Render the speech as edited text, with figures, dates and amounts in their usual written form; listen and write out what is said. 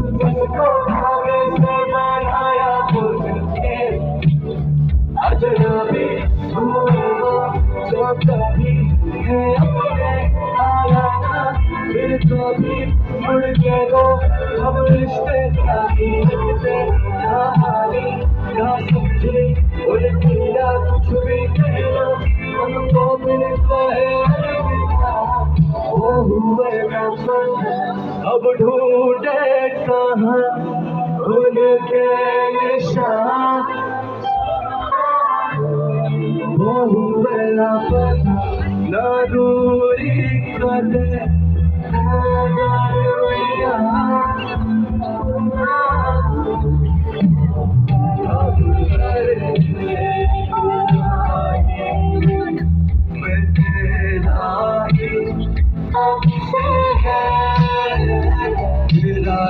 जिसको धागे से बनाया बुनके अजनबी हुआ जो कभी है अपने आया ना फिर कभी मुड़ के वो हम रिश्ते नहीं रखते ना हारी ना समझे उल्टी ना कुछ भी कहना हमको मिलता है अलविदा वो हुए नफर अब ढूंढे कहाँ उनके निशान वो हुए लापता ना दूरी कदे